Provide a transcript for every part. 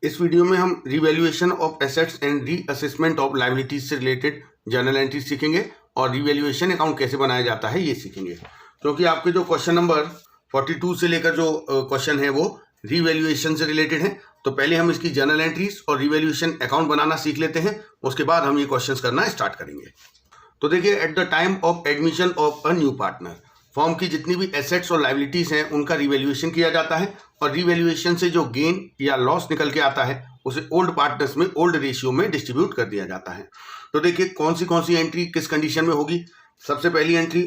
इस वीडियो में हम revaluation of assets and reassessment of liabilities से रिलेटेड जर्नल एंट्री सीखेंगे और रिवैल्यूएशन अकाउंट कैसे बनाया जाता है ये सीखेंगे। क्योंकि आपके जो क्वेश्चन नंबर 42 से लेकर जो क्वेश्चन है वो रिवैल्यूएशन से रिलेटेड है, तो पहले हम इसकी जर्नल एंट्रीज और रिवैल्यूएशन अकाउंट बनाना सीख लेते हैं, उसके बाद हम ये क्वेश्चंस करना स्टार्ट करेंगे। तो देखिए, at the time of admission of a new partner, form की जितनी भी एसेट्स और लायबिलिटीज हैं उनका रिवैल्यूएशन किया जाता है और रिवैल्यूएशन से जो गेन या लॉस निकल के आता है उसे ओल्ड पार्टनर्स में ओल्ड रेशियो में डिस्ट्रीब्यूट कर दिया जाता है। तो देखिए कौन सी एंट्री किस कंडीशन में होगी। सबसे पहली एंट्री,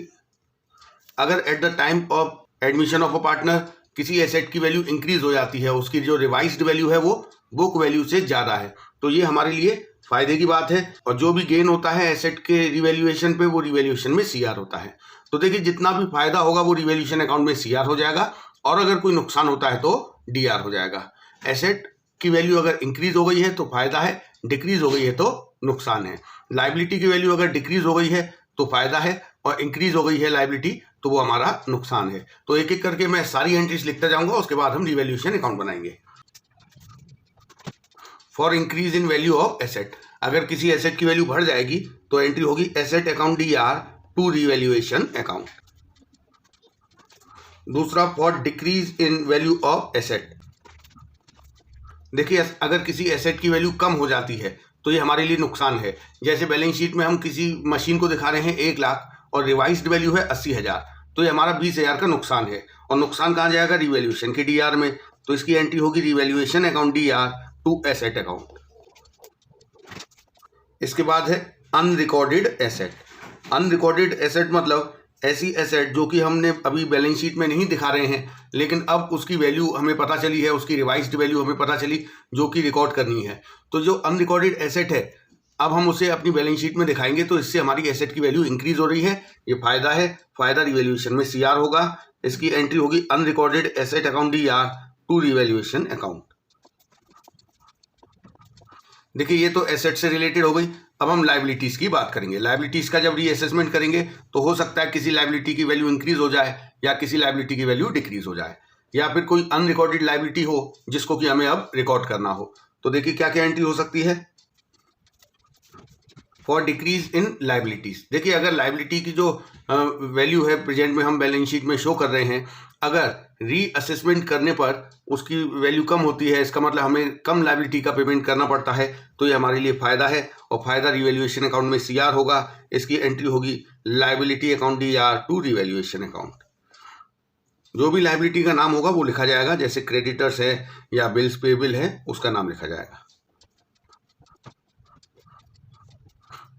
अगर at the time of admission of a partner किसी एसेट की वैल्यू इंक्रीज हो जाती है, उसकी जो रिवाइज्ड वैल्यू है वो बुक वैल्यू से ज़्यादा है, तो ये हमारे लिए फायदे की बात है। और जो भी गेन होता है एसेट के रिवैल्यूएशन पे वो रिवैल्यूएशन में सीआर होता है। तो देखिए जितना भी फायदा होगा वो रिवैल्यूएशन अकाउंट में सीआर हो जाएगा और अगर कोई नुकसान होता है तो डीआर हो जाएगा। एसेट की वैल्यू अगर इंक्रीज हो गई है तो फायदा है, डिक्रीज हो गई है तो नुकसान है। लायबिलिटी की वैल्यू अगर डिक्रीज हो गई है तो फायदा है और इंक्रीज हो गई है लायबिलिटी तो वो हमारा नुकसान है। तो एक एक करके मैं सारी एंट्रीज लिखता जाऊंगा, उसके बाद हम रिवैल्यूएशन अकाउंट बनाएंगे। For increase in value of asset, अगर किसी एसेट की वैल्यू बढ़ जाएगी तो एंट्री होगी asset account DR to revaluation account. दूसरा, for decrease in value of asset, देखिए अगर किसी एसेट की वैल्यू कम हो जाती है तो ये हमारे लिए नुकसान है। जैसे बैलेंस शीट में हम किसी मशीन को दिखा रहे हैं 1 लाख और रिवाइज्ड वैल्यू है 80,000, तो ये हमारा 20,000 का नुकसान है और नुकसान कहाँ जाएगा, रिवैल्यूएशन के डीआर में। तो इसकी एंट्री होगी revaluation account DR to asset account. इसके बाद है अनरिकॉर्डेड एसेट। अनरिकॉर्डेड एसेट मतलब ऐसी एसेट जो कि हमने अभी बैलेंस शीट में नहीं दिखा रहे हैं लेकिन अब उसकी वैल्यू हमें पता चली है, उसकी रिवाइज्ड वैल्यू हमें पता चली जो कि रिकॉर्ड करनी है। तो जो अनरिकॉर्डेड एसेट है अब हम उसे अपनी बैलेंस शीट में दिखाएंगे, तो इससे हमारी एसेट की वैल्यू इंक्रीज हो रही है, ये फायदा है। फायदा रिवैल्यूएशन में सीआर होगा। इसकी एंट्री होगी unrecorded asset account DR to revaluation account. देखिए ये तो एसेट से रिलेटेड हो गई। अब हम लायबिलिटीज की बात करेंगे। लायबिलिटीज का जब रीअसेसमेंट करेंगे तो हो सकता है किसी लायबिलिटी की वैल्यू इंक्रीज हो जाए या किसी लायबिलिटी की वैल्यू डिक्रीज हो जाए या फिर कोई अनरिकॉर्डेड लायबिलिटी हो जिसको कि हमें अब रिकॉर्ड करना हो। तो देखिए क्या क्या एंट्री हो सकती है। फॉर डिक्रीज इन लायबिलिटीज, देखिए अगर लायबिलिटी की जो वैल्यू है प्रेजेंट में हम बैलेंस शीट में शो कर रहे हैं, अगर रीअसेसमेंट करने पर उसकी वैल्यू कम होती है, इसका मतलब हमें कम लायबिलिटी का पेमेंट करना पड़ता है, तो ये हमारे लिए फायदा है और फायदा रिवैल्यूएशन अकाउंट में सीआर होगा। इसकी एंट्री होगी liability account DR to revaluation account. जो भी लायबिलिटी का नाम होगा वो लिखा जाएगा, जैसे क्रेडिटर्स है या बिल्स पेबल है उसका नाम लिखा जाएगा।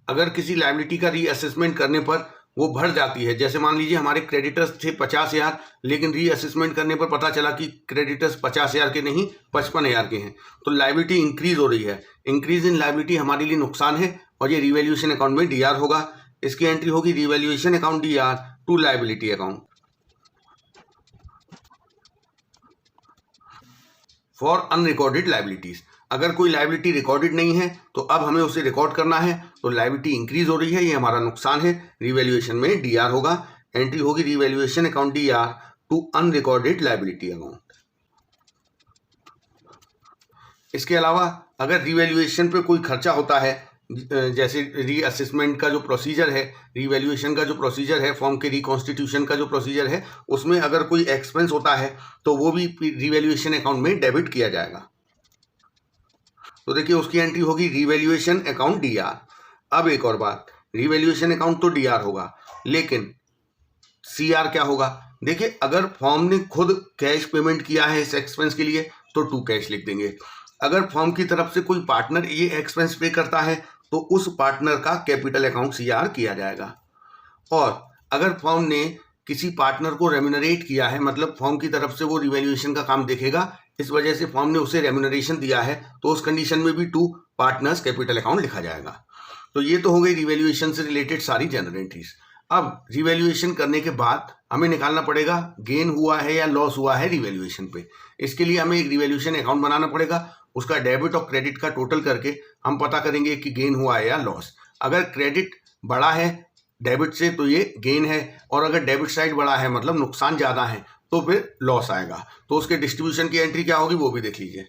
अगर किसी लायबिलिटी का रीअसेसमेंट करने पर वो बढ़ जाती है, जैसे मान लीजिए हमारे क्रेडिटर्स थे 50,000 लेकिन रीअसेसमेंट करने पर पता चला कि क्रेडिटर्स 50,000 के नहीं 55,000 के हैं, तो लायबिलिटी इंक्रीज हो रही है। इंक्रीज इन लायबिलिटी हमारे लिए नुकसान है और ये रिवैल्यूएशन अकाउंट में डीआर होगा। इसकी एंट्री होगी revaluation account DR to liability account. For unrecorded liabilities, अगर कोई लायबिलिटी रिकॉर्डेड नहीं है तो अब हमें उसे रिकॉर्ड करना है, तो लायबिलिटी इंक्रीज हो रही है, ये हमारा नुकसान है, रिवैल्यूएशन में डीआर होगा। एंट्री होगी revaluation account DR to unrecorded liability account. इसके अलावा अगर रिवैल्यूएशन पे कोई खर्चा होता है, जैसे रीअसेसमेंट का जो प्रोसीजर है, रिवैल्यूएशन का जो प्रोसीजर है, फॉर्म के रिकॉन्स्टिट्यूशन का जो प्रोसीजर है, उसमें अगर कोई एक्सपेंस होता है तो वो भी रिवैल्यूएशन अकाउंट में डेबिट किया जाएगा। तो देखिए उसकी एंट्री होगी रिवैल्यूएशन अकाउंट डीआर। अब एक और बात, रिवैल्यूएशन अकाउंट तो डीआर होगा लेकिन सीआर क्या होगा। देखिए अगर फॉर्म ने खुद कैश पेमेंट किया है इस एक्सपेंस के लिए तो टू कैश लिख देंगे। अगर फॉर्म की तरफ से कोई पार्टनर ये एक्सपेंस पे करता है तो उस पार्टनर का कैपिटल अकाउंट सीआर किया जाएगा। और अगर फॉर्म ने किसी पार्टनर को रेम्यूनरेट किया है, मतलब फॉर्म की तरफ से वो रिवैल्यूएशन का काम देखेगा, इस वजह से फॉर्म ने उसे रेम्यूनरेशन दिया है, तो उस कंडीशन में भी टू पार्टनर्स कैपिटल अकाउंट लिखा जाएगा। तो ये तो हो गई रिवैल्यूएशन से रिलेटेड सारी जनरल एंट्रीज। अब रिवैल्यूएशन करने के बाद हमें निकालना पड़ेगा गेन हुआ है या लॉस हुआ है रिवैल्यूएशन पे। इसके लिए हमें एक रिवैल्यूएशन अकाउंट बनाना पड़ेगा, उसका डेबिट और क्रेडिट का टोटल करके हम पता करेंगे कि गेन हुआ है या लॉस। अगर क्रेडिट बड़ा है डेबिट से तो ये गेन है, और अगर डेबिट साइड बड़ा है मतलब नुकसान ज़्यादा है तो फिर लॉस आएगा। तो उसके डिस्ट्रीब्यूशन की एंट्री क्या होगी वो भी देख लीजिए।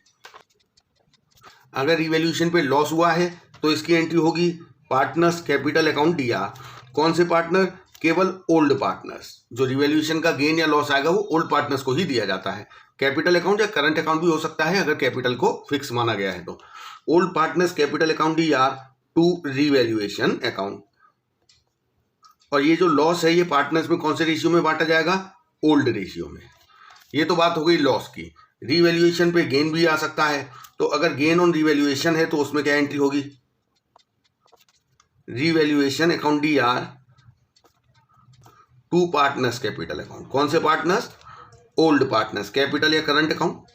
अगर रिवैल्यूएशन पे लॉस हुआ है तो इसकी एंट्री होगी पार्टनर्स कैपिटल अकाउंट DR। कौन से पार्टनर? केवल ओल्ड पार्टनर्स। जो रिवैल्यूएशन का गेन या लॉस आएगा वो ओल्ड पार्टनर्स को ही दिया जाता है। कैपिटल अकाउंट या करंट अकाउंट भी हो सकता है अगर कैपिटल को फिक्स माना गया है तो। Old partners capital account DR to revaluation account. और ये जो लॉस है ये पार्टनर्स में कौन से रेशियो में बांटा जाएगा? ओल्ड रेशियो में। ये तो बात हो गई लॉस की। रिवैल्यूएशन पे गेन भी आ सकता है, तो अगर गेन ऑन रिवैल्यूएशन है तो उसमें क्या एंट्री होगी? Revaluation account DR to partners capital account. कौन से पार्टनर्स? Old partners. कैपिटल या करंट अकाउंट।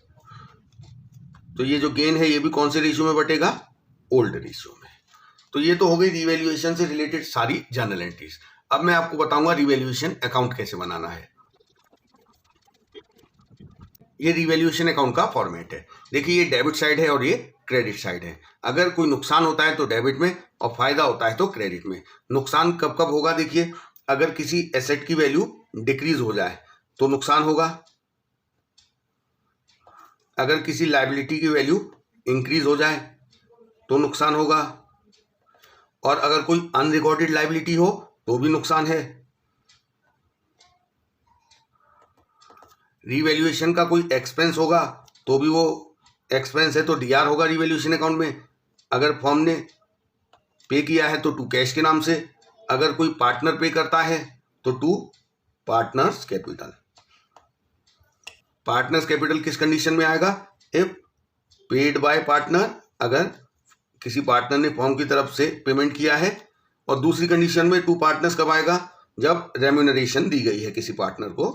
तो ये जो गेन है ये भी कौन से रेशियो में बटेगा? ओल्ड रेशियो में। तो ये तो हो गई रिवैल्यूएशन से रिलेटेड सारी जर्नल एंट्रीज। अब मैं आपको बताऊंगा रिवैल्यूएशन अकाउंट कैसे बनाना है। ये रिवैल्यूएशन अकाउंट का फॉर्मेट है। देखिए ये डेबिट साइड है और ये क्रेडिट साइड है। अगर कोई नुकसान होता है तो डेबिट में और फायदा होता है तो क्रेडिट में। नुकसान कब कब होगा? देखिए अगर किसी एसेट की वैल्यू डिक्रीज हो जाए तो नुकसान होगा। अगर किसी लायबिलिटी की वैल्यू इंक्रीज हो जाए तो नुकसान होगा। और अगर कोई अनरिकॉर्डेड लायबिलिटी हो तो भी नुकसान है। रिवैल्यूएशन का कोई एक्सपेंस होगा तो भी वो एक्सपेंस है तो DR होगा रिवैल्यूएशन अकाउंट में। अगर फर्म ने पे किया है तो टू कैश के नाम से। अगर कोई पार्टनर पे करता है तो to partners capital. Partners capital किस कंडीशन में आएगा? If paid by partner. अगर किसी पार्टनर ने फर्म की तरफ से पेमेंट किया है। और दूसरी कंडीशन में टू पार्टनर्स कब आएगा? जब रेम्यूनरेशन दी गई है किसी पार्टनर को।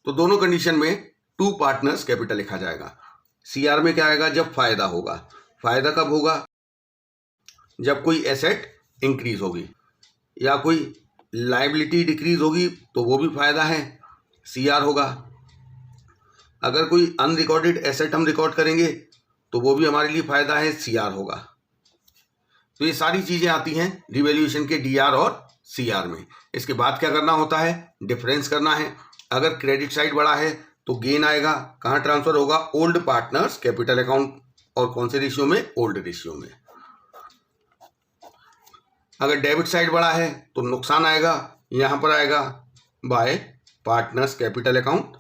तो दोनों कंडीशन में टू पार्टनर्स कैपिटल लिखा जाएगा। CR में क्या आएगा? जब फायदा होगा। फायदा कब होगा? जब कोई एसेट इंक्रीज होगी या कोई लायबिलिटी डिक्रीज होगी तो वो भी फायदा है, CR होगा। अगर कोई अनरिकॉर्डेड एसेट हम रिकॉर्ड करेंगे तो वो भी हमारे लिए फायदा है, CR होगा। तो ये सारी चीजें आती हैं रिवैल्यूएशन के DR और CR में। इसके बाद क्या करना होता है? डिफरेंस करना है। अगर क्रेडिट साइड बड़ा है तो गेन आएगा, कहाँ ट्रांसफर होगा? Old partners capital account. और कौन से रेशियो में? ओल्ड रेशियो में। अगर डेबिट साइड बड़ा है तो नुकसान आएगा, यहां पर आएगा बाय पार्टनर्स कैपिटल अकाउंट।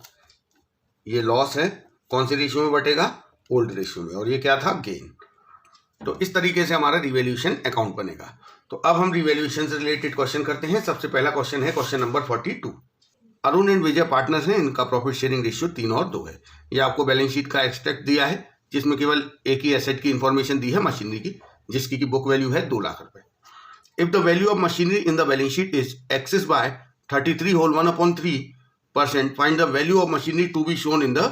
ये लॉस है, कौन से रेशियो में बटेगा? ओल्ड रेशियो में। और ये क्या था? गेन। तो इस तरीके से हमारा रिवैल्यूएशन अकाउंट बनेगा। तो अब हम रिवैल्यूएशन से रिलेटेड क्वेश्चन करते हैं। सबसे पहला क्वेश्चन है question number 42। Arun and Vijay partners हैं, इनका प्रॉफिट शेयरिंग रेशियो 3 और 2 है। ये आपको बैलेंस शीट का एक्सट्रैक्ट दिया है जिसमें केवल एक ही एसेट की इंफॉर्मेशन दी है, मशीनरी की, जिसकी की बुक वैल्यू है 2 लाख रुपए। If the value of machinery in the balance sheet is excess by 33 whole 1/3%, find the value of machinery to be shown in the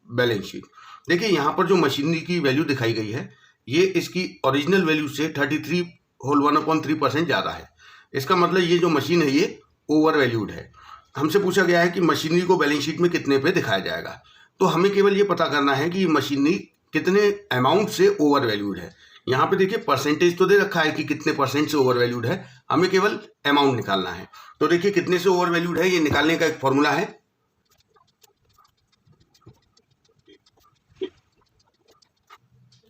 balance sheet. देखिए यहाँ पर जो मशीनरी की वैल्यू दिखाई गई है ये इसकी ओरिजिनल वैल्यू से 33 होल 1/3% ज़्यादा है। इसका मतलब ये जो मशीन है ये ओवर वैल्यूड है। हमसे पूछा गया है कि मशीनरी को बैलेंस शीट में कितने पे दिखाया जाएगा। तो हमें केवल ये पता करना है कि मशीनरी कितने अमाउंट से ओवर वैल्यूड है। यहाँ पे देखिए परसेंटेज तो दे रखा है कि कितने परसेंट से ओवर वैल्यूड है, हमें केवल अमाउंट निकालना है। तो देखिए कितने से ओवर वैल्यूड है ये निकालने का एक फॉर्मूला है।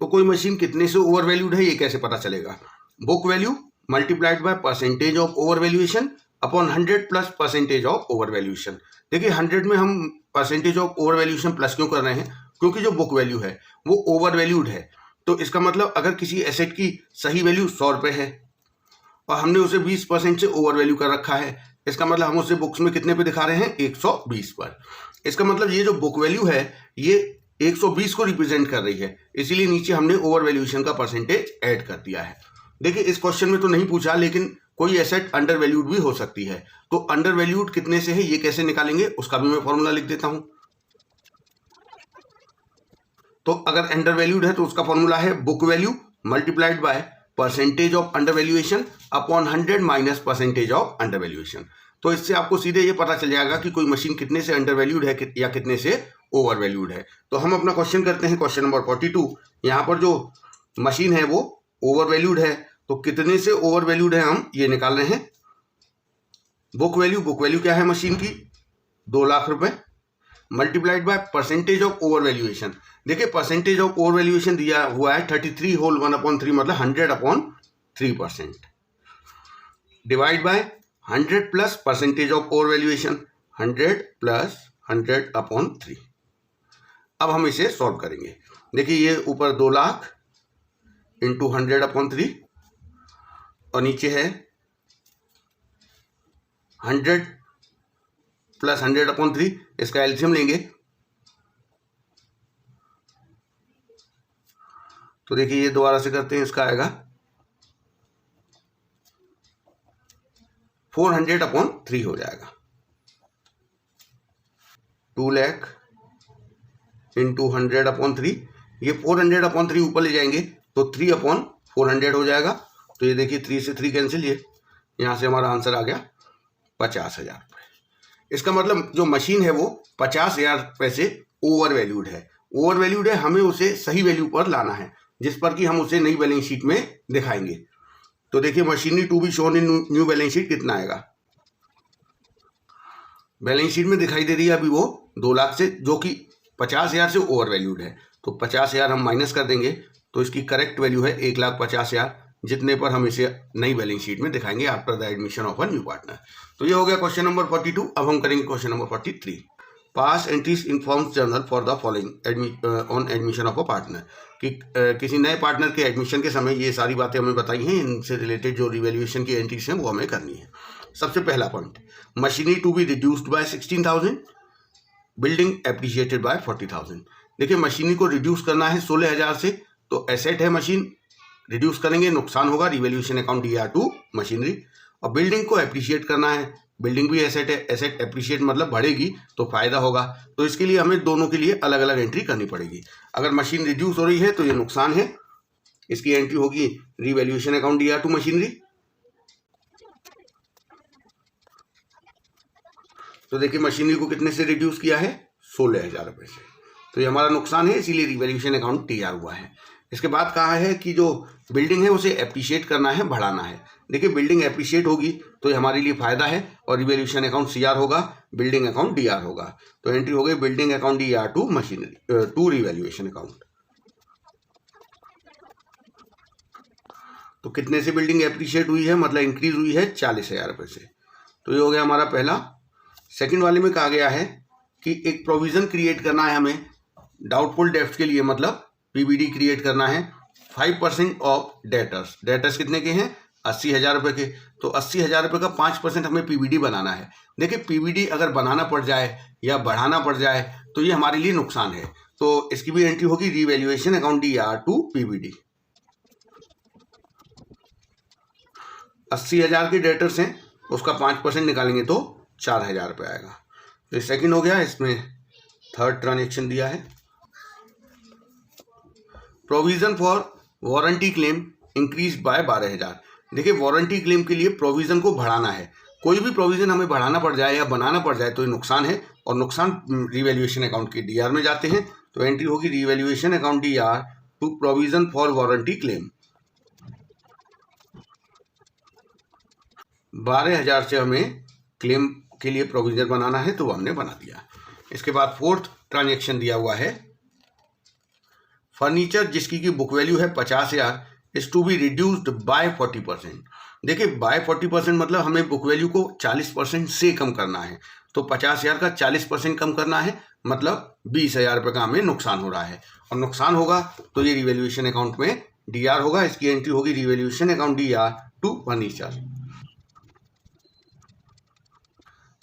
तो कोई मशीन कितने से ओवर वैल्यूड है ये कैसे पता चलेगा? Book value multiplied by percentage of over valuation upon 100 plus percentage of over valuation. देखिए 100 में हम percentage of over valuation plus क्यों कर रहे हैं? क्योंकि जो बुक वैल्यू है वो ओवर वैल्यूड है। तो इसका मतलब अगर किसी एसेट की सही वैल्यू 100 रुपये है और हमने उसे 20% से ओवर वैल्यू कर रखा है, इसका मतलब हम उसे बुक्स में कितने पे दिखा रहे हैं? 120 पर। इसका मतलब ये जो बुक वैल्यू है ये 120 को रिप्रेजेंट कर रही है, इसीलिए नीचे हमने ओवर वैल्यूएशन का परसेंटेज ऐड कर दिया है। देखिए इस क्वेश्चन में तो नहीं पूछा, लेकिन कोई एसेट अंडर वैल्यूड भी हो सकती है। तो अंडर वैल्यूड कितने से है ये कैसे निकालेंगे उसका भी मैं फॉर्मूला लिख देता हूं। तो अगर अंडर वैल्यूड है तो उसका फॉर्मूला है book value multiplied by percentage of under valuation upon 100 minus percentage of under valuation. तो इससे आपको सीधे ये पता चल जाएगा कि कोई मशीन कितने से अंडर वैल्यूड है या कितने से ओवर वैल्यूड है। तो हम अपना क्वेश्चन करते हैं, क्वेश्चन नंबर 42। यहाँ पर जो मशीन है वो ओवर वैल्यूड है, तो कितने से ओवर वैल्यूड है हम ये निकाल रहे हैं। बुक वैल्यू क्या है मशीन की? 2 लाख रुपए multiplied by percentage of over valuation. देखिए परसेंटेज ऑफ ओवर वैल्यूएशन दिया हुआ है 33 होल 1/3 मतलब 100/3%, divide by 100 plus percentage of over valuation 100 plus 100/3। अब हम इसे सॉल्व करेंगे। देखिए ये ऊपर 2 लाख इंटू 100/3 और नीचे है 100 प्लस 100/3, इसका एलसीएम लेंगे तो देखिए ये दोबारा से करते हैं, इसका आएगा 400/3 हो जाएगा। 2 लाख इंटू 100/3, ये 400/3 ऊपर ले जाएंगे तो 3/400 हो जाएगा। तो ये देखिए 3 से 3 कैंसिल, ये यहाँ से हमारा आंसर आ गया 50,000 रुपये। इसका मतलब जो मशीन है वो 50,000 रुपये से ओवर वैल्यूड है। ओवर वैल्यूड है, हमें उसे सही वैल्यू पर लाना है जिस पर कि हम उसे नई बैलेंस शीट में दिखाएंगे। तो देखिए machinery to be shown in new balance sheet कितना आएगा। बैलेंस शीट में दिखाई दे रही है अभी वो 2 लाख से, जो कि 50,000 से ओवर वैल्यूड है। तो 50,000 हम माइनस कर देंगे तो इसकी करेक्ट वैल्यू है 1,50,000, जितने पर हम इसे नई बैलेंस शीट में दिखाएंगे after the admission of a new partner. तो ये हो गया क्वेश्चन नंबर 42। अब हम करेंगे question number 43। Pass entries informs journal for the following on admission of a partner, कि किसी नए पार्टनर के एडमिशन के समय ये सारी बातें हमें बताई हैं, इनसे रिलेटेड जो रिवैल्यूएशन की एंट्रीज हैं वो हमें करनी है। सबसे पहला point, machinery to be reduced by 16,000, building appreciated by 40,000। देखिए मशीनरी को रिड्यूस करना है 16,000 से, तो एसेट है मशीन, रिड्यूस करेंगे नुकसान होगा, revaluation account DR to machinery. और बिल्डिंग को एप्रिशिएट करना है, बिल्डिंग भी एसेट है, एसेट एप्रिशिएट मतलब बढ़ेगी तो फायदा होगा। तो इसके लिए हमें दोनों के लिए अलग अलग एंट्री करनी पड़ेगी। अगर मशीन रिड्यूस हो रही है तो ये नुकसान है, इसकी एंट्री होगी revaluation account DR to machinery. तो देखिए मशीनरी को कितने से रिड्यूस किया है, 16,000 रुपये से, तो ये हमारा नुकसान है, इसीलिए रिवैल्यूएशन अकाउंट टीआर हुआ है। इसके बाद कहा है कि जो बिल्डिंग है उसे एप्रिशिएट करना है, बढ़ाना है। देखिए बिल्डिंग एप्रिशिएट होगी तो ये हमारे लिए फायदा है, और रिवैल्यूएशन अकाउंट सीआर होगा, बिल्डिंग अकाउंट डीआर होगा। तो एंट्री हो गई building account DR to machinery to revaluation account. तो कितने से बिल्डिंग एप्रिशिएट हुई है, मतलब इंक्रीज हुई है 40,000 रुपये से। तो ये हो गया हमारा पहला। सेकंड वाले में कहा गया है कि एक प्रोविजन क्रिएट करना है हमें डाउटफुल डेब्ट्स के लिए, मतलब पीबीडी क्रिएट करना है 5% ऑफ डेटर्स। डेटर्स कितने के हैं, 80,000 रुपये के। तो 80,000 रुपये का 5% हमें पीबीडी बनाना है। देखिए पीबीडी अगर बनाना पड़ जाए या बढ़ाना पड़ जाए तो ये हमारे लिए नुकसान है। तो इसकी भी एंट्री होगी revaluation account DR to PBD. 80,000 के डेटर्स हैं, उसका 5% निकालेंगे तो 4,000 रुपये आएगा। तो सेकंड हो गया। इसमें थर्ड ट्रांजेक्शन दिया है, provision for warranty claim increase by 12,000। देखिए वारंटी क्लेम के लिए प्रोविजन को बढ़ाना है। कोई भी प्रोविजन हमें बढ़ाना पड़ जाए या बनाना पड़ जाए तो ये नुकसान है, और नुकसान रिवैल्यूएशन अकाउंट के डीआर में जाते हैं। तो एंट्री होगी revaluation account DR to provision for warranty claim. 12,000 से हमें क्लेम के लिए प्रोविजन बनाना है, तो वो हमने बना दिया। इसके बाद फोर्थ ट्रांजेक्शन दिया हुआ है, फर्नीचर जिसकी की बुक वैल्यू है 50,000 is to be reduced by 40%। देखिए बाय 40% मतलब हमें बुक वैल्यू को 40% से कम करना है। तो 50,000 का 40% कम करना है, मतलब 20,000 रुपये का हमें नुकसान हो रहा है, और नुकसान होगा तो ये रिवैल्यूएशन अकाउंट में डीआर होगा। इसकी एंट्री होगी revaluation account DR to furniture.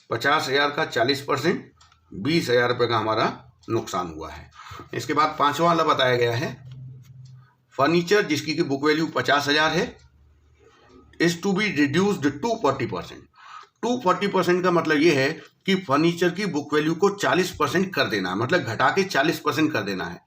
50,000 का 40%, 20,000 रुपये का हमारा नुकसान हुआ है। इसके बाद पांचवा वाला बताया गया है, फर्नीचर जिसकी की बुक वैल्यू 50,000 है is to be reduced to 40%। 40% का मतलब ये है कि फर्नीचर की बुक वैल्यू को 40% कर देना है, मतलब घटा के 40% कर देना है।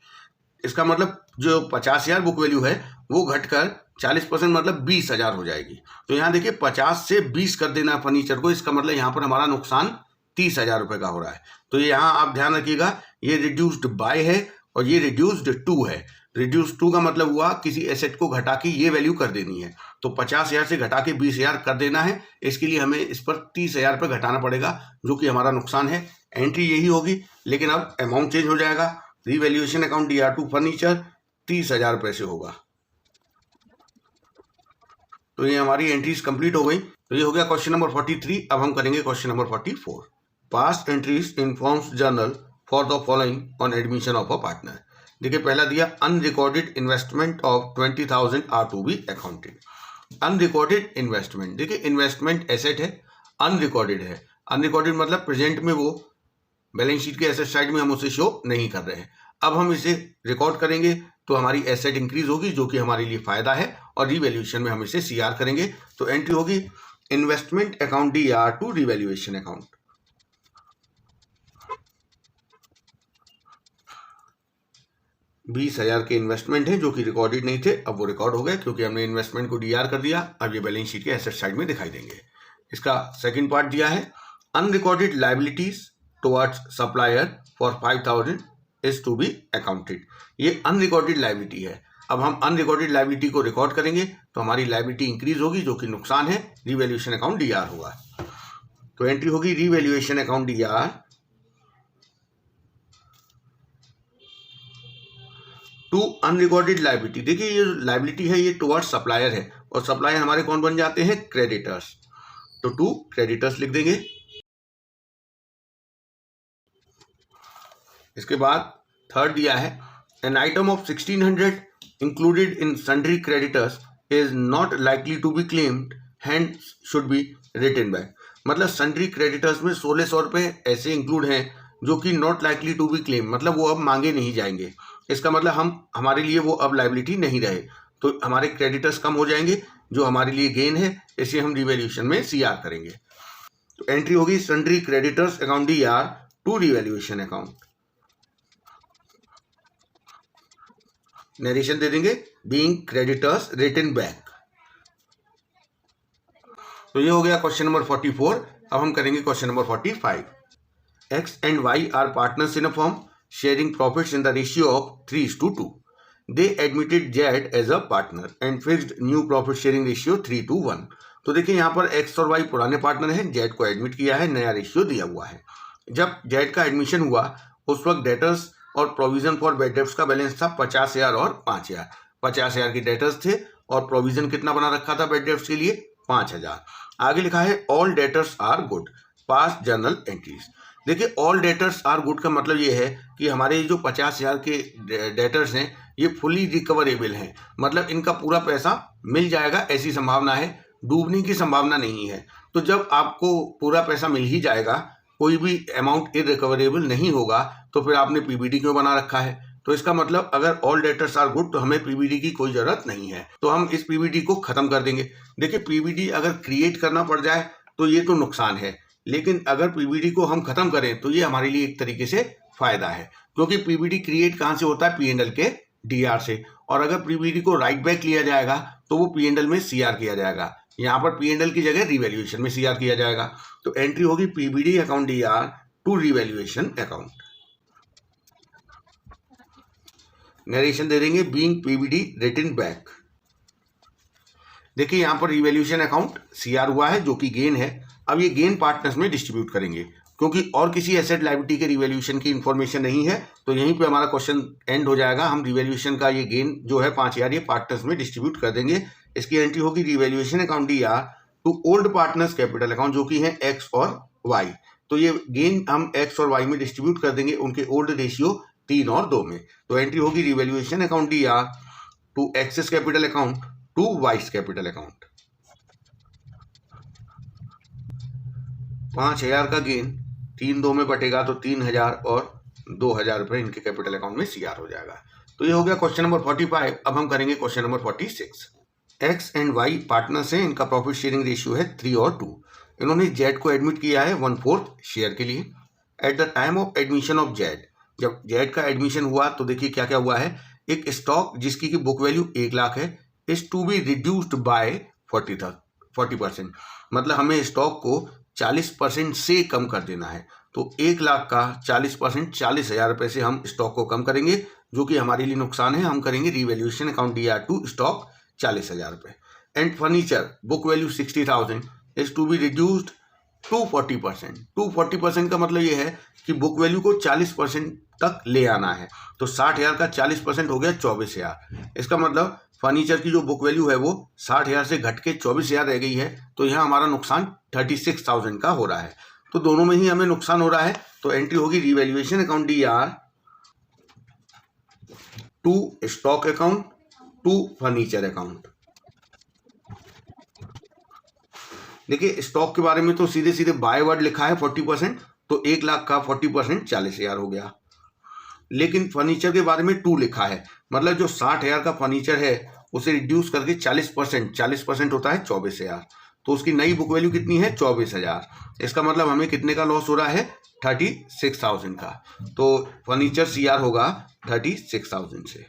इसका मतलब जो 50,000 बुक वैल्यू है वो घटकर 40% मतलब 20,000 हो जाएगी। तो यहाँ देखिए 50 से 20 कर देना है फर्नीचर को, इसका मतलब यहाँ पर हमारा नुकसान 30,000 रुपये का हो रहा है। तो ये यहाँ आप ध्यान रखिएगा, ये रिड्यूस्ड बाय है और ये रिड्यूस्ड टू है। रिड्यूस टू का मतलब हुआ किसी एसेट को घटा के ये वैल्यू कर देनी है। तो 50,000 से घटा के 20,000 कर देना है, इसके लिए हमें इस पर 30,000 रुपये घटाना पड़ेगा, जो कि हमारा नुकसान है। एंट्री यही होगी लेकिन अब अमाउंट चेंज हो जाएगा। रीवैल्यूएशन अकाउंट DR2 फर्नीचर 30,000 रुपये से होगा। तो ये हमारी एंट्रीज कंप्लीट हो गई। तो ये हो गया क्वेश्चन नंबर 43। अब हम करेंगे question number 44। Past entries in forms journal for the following on admission of a partner. देखिए पहला दिया अनरिकॉर्डेड इन्वेस्टमेंट ऑफ 20,000 are to be accounted. Unrecorded investment, देखिए इन्वेस्टमेंट एसेट है, अनरिकॉर्डेड है। अनरिकॉर्डेड मतलब प्रेजेंट में वो बैलेंस शीट के एसेट साइड में हम उसे शो नहीं कर रहे हैं। अब हम इसे रिकॉर्ड करेंगे तो हमारी एसेट इंक्रीज होगी, जो कि हमारे लिए फायदा है, और रिवैल्यूएशन में हम इसे CR करेंगे। तो एंट्री होगी investment account DR to revaluation account. $20,000 के इन्वेस्टमेंट है जो कि रिकॉर्डेड नहीं थे, अब वो रिकॉर्ड हो गए क्योंकि हमने इन्वेस्टमेंट को DR कर दिया। अब ये बैलेंस शीट के एसेट साइड में दिखाई देंगे। इसका सेकंड पार्ट दिया है unrecorded liabilities towards supplier for 5,000 is to be accounted. ये अनरिकॉर्डेड लायबिलिटी है। अब हम अनरिकॉर्डेड लायबिलिटी को रिकॉर्ड करेंगे तो हमारी लायबिलिटी इंक्रीज होगी, जो कि नुकसान है। रिवैल्यूएशन अकाउंट DR होगा। तो एंट्री होगी revaluation account DR to unrecorded liability. देखिए ये लायबिलिटी है ये टुवर्ड्स सप्लायर है, और सप्लायर हमारे कौन बन जाते हैं? क्रेडिटर्स। तो टू क्रेडिटर्स लिख देंगे। इसके बाद थर्ड दिया है an item of 1600 included in sundry creditors is not likely to be claimed hence should be written back. मतलब सन्ड्री क्रेडिटर्स में 1600 रुपये ऐसे इंक्लूड हैं जो कि not likely to be claim, मतलब वो अब मांगे नहीं जाएंगे। इसका मतलब हमारे लिए वो अब लायबिलिटी नहीं रहे, तो हमारे क्रेडिटर्स कम हो जाएंगे, जो हमारे लिए गेन है, इसे हम रिवैल्यूएशन में CR करेंगे। तो एंट्री होगी sundry creditors account DR to revaluation account. Narration दे देंगे बीइंग क्रेडिटर्स रिटन बैक। तो ये हो गया क्वेश्चन नंबर 44। अब हम करेंगे question number 45। X and Y are partners in a firm sharing profits in the ratio of 3:2. They admitted Z as a partner and fixed new profit sharing ratio 3:1. तो देखिए यहाँ पर X और Y पुराने partner हैं, Z को admit किया है, नया रेशियो दिया हुआ है। जब Z का एडमिशन हुआ उस वक्त डेटर्स और प्रोविजन फॉर बैड डेब्ट्स का बैलेंस था 50,000 और 5,000। 50,000 के डेटर्स थे और प्रोविजन कितना बना रखा था बैड डेब्ट्स के लिए? 5,000। आगे लिखा है all debtors are good past journal entries. देखिए ऑल डेटर्स आर गुड का मतलब ये है कि हमारे जो 50,000 के डेटर्स हैं ये फुली रिकवरेबल हैं, मतलब इनका पूरा पैसा मिल जाएगा, ऐसी संभावना है, डूबने की संभावना नहीं है। तो जब आपको पूरा पैसा मिल ही जाएगा, कोई भी अमाउंट इरिकवरेबल नहीं होगा, तो फिर आपने PBD क्यों बना रखा है? तो इसका मतलब अगर ऑल डेटर्स आर गुड तो हमें PBD की कोई जरूरत नहीं है, तो हम इस PBD को खत्म कर देंगे। देखिए PBD अगर क्रिएट करना पड़ जाए तो ये तो नुकसान है, लेकिन अगर PBD को हम खत्म करें तो ये हमारे लिए एक तरीके से फायदा है, क्योंकि PBD क्रिएट कहाँ से होता है? P&L के DR से, और अगर PBD को राइट बैक लिया जाएगा तो वो P&L में CR किया जाएगा। यहाँ पर P&L की जगह रिवैल्यूएशन में CR किया जाएगा। तो एंट्री होगी PBD account DR to revaluation account. Narration दे देंगे बीइंग PBD रिटन बैक। देखिए यहाँ पर रिवैल्यूएशन अकाउंट CR हुआ है, जो कि गेन है। अब ये गेन पार्टनर्स में डिस्ट्रीब्यूट करेंगे, क्योंकि और किसी एसेट लायबिलिटी के रिवैल्यूएशन की इंफॉर्मेशन नहीं है, तो यहीं पे हमारा क्वेश्चन एंड हो जाएगा। हम रिवैल्यूएशन का ये गेन जो है 5,000 ये पार्टनर्स में डिस्ट्रीब्यूट कर देंगे। इसकी एंट्री होगी revaluation account DR to old partners capital account, जो कि है X और Y। तो ये गेन हम X और Y में डिस्ट्रीब्यूट कर देंगे उनके ओल्ड रेशियो 3 और 2 में। तो एंट्री होगी revaluation account DR to X's capital account to Y's capital account. 5,000 का गेन 3 2 में बटेगा तो 3,000 और 2,000 रुपये इनके कैपिटल अकाउंट में CR हो जाएगा। तो ये हो गया क्वेश्चन नंबर 45। अब हम करेंगे question number 46। X and Y partners हैं, इनका प्रॉफिट शेयरिंग रेशियो है 3 और 2। इन्होंने Z को एडमिट किया है 1/4 शेयर के लिए। At the time of admission of Z, जब Z का एडमिशन हुआ तो देखिए क्या क्या हुआ है। एक स्टॉक जिसकी की बुक वैल्यू 1 लाख है is to be reduced by 40%, मतलब हमें स्टॉक को 40% से कम कर देना है। तो 1 लाख का 40% 40,000 रुपये से हम स्टॉक को कम करेंगे, जो कि हमारे लिए नुकसान है। हम करेंगे revaluation account DR to stock 40,000 रुपये। And furniture book value 60,000 is to be reduced 240%। 240% का मतलब ये है कि बुक वैल्यू को 40% तक ले आना है। तो 60,000 का 40% हो गया 24,000। इसका मतलब फर्नीचर की जो बुक वैल्यू है वो 60,000 से घट के 24,000 रह गई है। तो यहाँ हमारा नुकसान 36,000 का हो रहा है। तो दोनों में ही हमें नुकसान हो रहा है। तो एंट्री होगी revaluation account DAR to stock account to furniture account. देखिए स्टॉक के बारे में तो सीधे सीधे बाय वर्ड लिखा है 40%, तो 1 लाख का 40% 40,000 हो गया। लेकिन फर्नीचर के बारे में 2 लिखा है, मतलब जो 60,000 का फर्नीचर है उसे रिड्यूस करके 40% होता है 24,000। तो उसकी नई बुक वैल्यू कितनी है 24,000। इसका मतलब हमें कितने का लॉस हो रहा है 36,000 का। तो फर्नीचर CR होगा 36,000 से।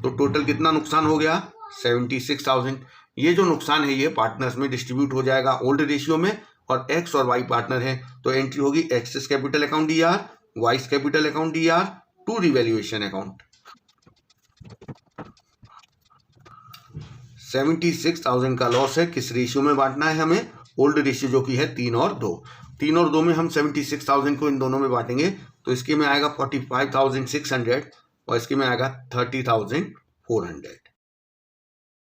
तो टोटल कितना नुकसान हो गया 76,000। ये जो नुकसान है ये पार्टनर्स में डिस्ट्रीब्यूट हो जाएगा ओल्ड रेशियो में, और एक्स और वाई पार्टनर है। तो एंट्री होगी X's capital account DAR, Y's capital account DAR to revaluation account. 76,000 का लॉस है। किस रेशियो में बांटना है हमें, ओल्ड रेशियो जो कि है 3 और 2। 3 और 2 में हम 76,000 को इन दोनों में बांटेंगे तो इसके में आएगा 45,600 और इसके में आएगा 30,400।